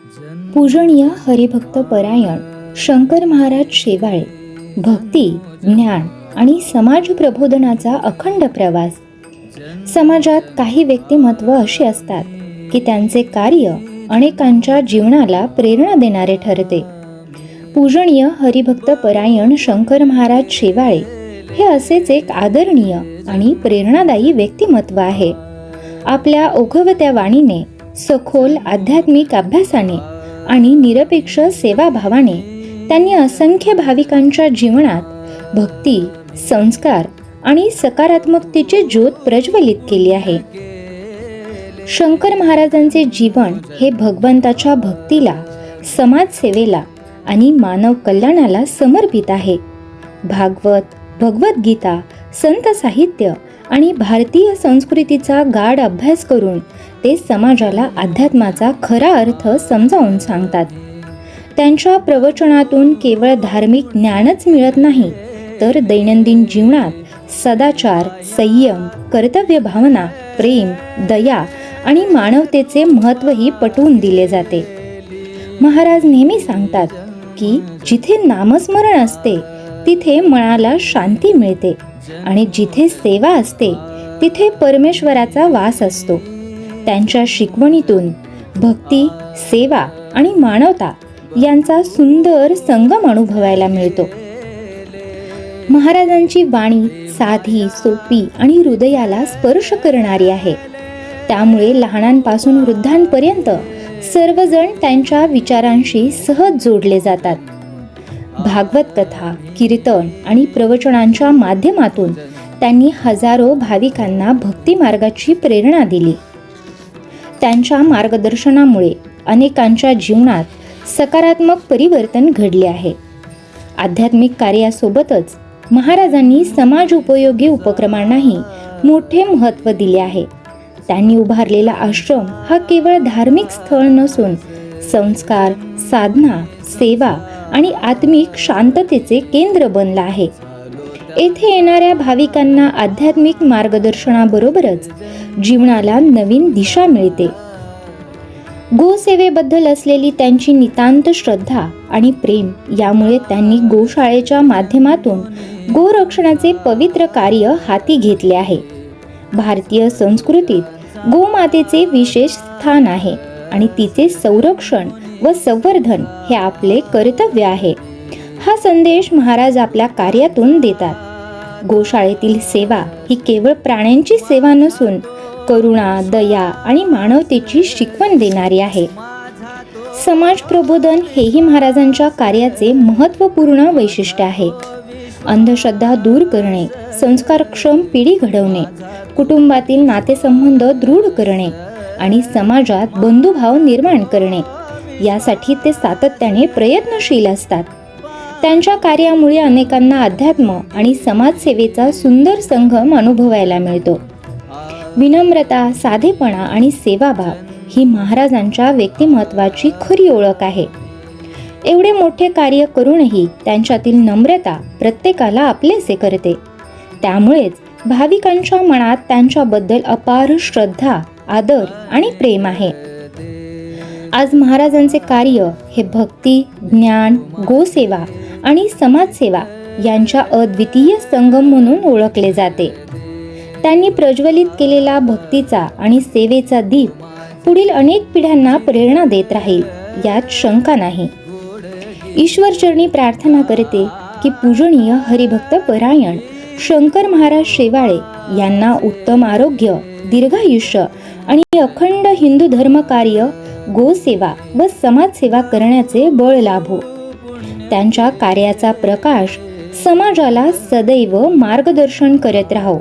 पूजनीय हरिभक्त परायण शंकर महाराज शेवाळे भक्ती, ज्ञान आणि समाज प्रबोधनाचा अखंड प्रवास. समाजात काही व्यक्तिमत्व अशी असतात की त्यांचे कार्य अनेकांच्या जीवनाला प्रेरणा देणारे ठरते. पूजनीय हरिभक्त परायण शंकर महाराज शेवाळे हे असेच एक आदरणीय आणि प्रेरणादायी व्यक्तिमत्व आहे. आपल्या ओघवत्या वाणीने, सखोल आध्यात्मिक अभ्यासाने आणि निरपेक्ष सेवाभावाने त्यांनी असंख्य भाविकांच्या जीवनात भक्ती, संस्कार आणि सकारात्मकतेची ज्योत प्रज्वलित केली आहे. शंकर महाराजांचे जीवन हे भगवंताच्या भक्तीला, समाजसेवेला आणि मानव कल्याणाला समर्पित आहे. भागवत, भगवद्गीता, संत साहित्य आणि भारतीय संस्कृतीचा गाढ अभ्यास करून ते समाजाला अध्यात्माचा खरा अर्थ समजावून सांगतात. त्यांच्या प्रवचनातून केवळ धार्मिक ज्ञानच मिळत नाही, तर दैनंदिन जीवनात सदाचार, संयम, कर्तव्य भावना, प्रेम, दया आणि मानवतेचे महत्त्वही पटवून दिले जाते. महाराज नेहमी सांगतात की जिथे नामस्मरण असते तिथे मनाला शांती मिळते आणि जिथे सेवा असते तिथे परमेश्वराचा वास असतो. त्यांच्या शिकवणीतून भक्ती, सेवा आणि मानवता यांचा सुंदर संगम अनुभवायला मिळतो. महाराजांची वाणी साधी, सोपी आणि हृदयाला स्पर्श करणारी आहे. त्यामुळे लहानांपासून वृद्धांपर्यंत सर्वजण त्यांच्या विचारांशी सहज जोडले जातात. भागवत कथा, कीर्तन आणि प्रवचनांच्या माध्यमातून त्यांनी हजारो भाविकांना भक्ती मार्गाची प्रेरणा दिली. त्यांच्या मार्गदर्शनामुळे अनेकांच्या जीवनात सकारात्मक परिवर्तन घडले आहे. आध्यात्मिक कार्यासोबतच महाराजांनी समाज उपयोगी उपक्रमांनाही मोठे महत्त्व दिले आहे. त्यांनी उभारलेला आश्रम हा केवळ धार्मिक स्थळ नसून संस्कार, साधना, सेवा आणि आत्मिक शांततेचे केंद्र बनला आहे. येथे येणाऱ्या भाविकांना आध्यात्मिक मार्गदर्शनाबरोबरच जीवनाला नवीन दिशा मिळते. गोसेवेबद्दल असलेली त्यांची नितांत श्रद्धा आणि प्रेम यामुळे त्यांनी गोशाळेच्या माध्यमातून गोरक्षणाचे पवित्र कार्य हाती घेतले आहे. भारतीय संस्कृतीत गोमातेचे विशेष स्थान आहे आणि तिचे संरक्षण व संवर्धन हे आपले कर्तव्य आहे. हा संदेश महाराज आपल्या कार्यातून देतात. गोशाळेतील सेवा ही केवळ प्राण्यांची सेवा नसून करुणा, दया आणि मानवतेची शिकवण देणारी आहे. समाज प्रबोधन हेही महाराजांच्या कार्याचे महत्त्वपूर्ण वैशिष्ट्य आहे. अंधश्रद्धा दूर करणे, संस्कारक्षम पिढी घडवणे, कुटुंबातील नातेसंबंध दृढ करणे आणि समाजात बंधुभाव निर्माण करणे यासाठी ते सातत्याने प्रयत्नशील असतात. त्यांच्या कार्यामुळे अनेकांना अध्यात्म आणि समाजसेवेचा सुंदर संगम अनुभवायला मिळतो. विनम्रता, साधेपणा आणि सेवाभाव ही महाराजांच्या व्यक्तिमत्वाची खरी ओळख आहे. एवढे मोठे कार्य करूनही त्यांच्यातील नम्रता प्रत्येकाला आपलेसे करते. त्यामुळेच भाविकांच्या मनात त्यांच्याबद्दल अपार श्रद्धा, आदर आणि प्रेम आहे. आज महाराजांचे कार्य हे भक्ती, ज्ञान, गोसेवा आणि समाजसेवा यांच्या अद्वितीय संगम म्हणून ओळखले जाते. त्यांनी प्रज्वलित केलेला भक्तीचा आणि सेवेचा दीप पुढील अनेक पिढ्यांना प्रेरणा देत राहील, यात शंका नाही. ईश्वरचरणी प्रार्थना करते की पूजनीय हरिभक्त परायण शंकर महाराज शेवाळे यांना उत्तम आरोग्य, दीर्घायुष्य आणि अखंड हिंदू धर्म कार्य, गोसेवा व समाजसेवा करण्याचे बळ लाभो. त्यांच्या कार्याचा प्रकाश समाजाला सदैव मार्गदर्शन करत राहो,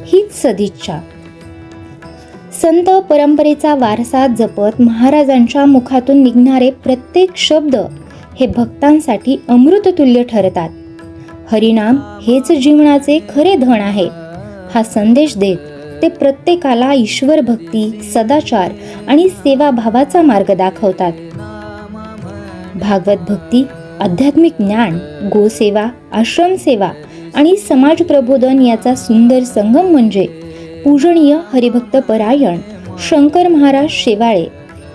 हीच सदिच्छा. संत परंपरेचा वारसा जपत महाराजांच्या मुखातून निघणारे प्रत्येक शब्द हे भक्तांसाठी अमृततुल्य ठरतात. हरिनाम हेच जीवनाचे खरे धन आहे. हा संदेश देत ते प्रत्येकाला ईश्वर भक्ती, सदाचार आणि सेवाभावाचा मार्ग दाखवतात. भागवत भक्ती, आध्यात्मिक ज्ञान, गोसेवा, आश्रमसेवा आणि समाज प्रबोधन याचा सुंदर संगम म्हणजे पूजनीय हरिभक्त परायण शंकर महाराज शेवाळे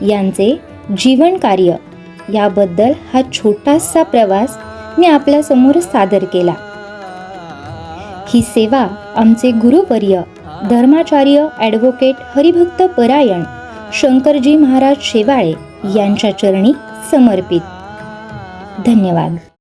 यांचे जीवन कार्य याबद्दल हा छोटासा प्रवास मी आपल्यासमोर सादर केला. ही सेवा आमचे गुरुवर्य धर्माचार्य ॲडव्होकेट हरिभक्त परायण शंकरजी महाराज शेवाळे यांच्या चरणी समर्पित. धन्यवाद.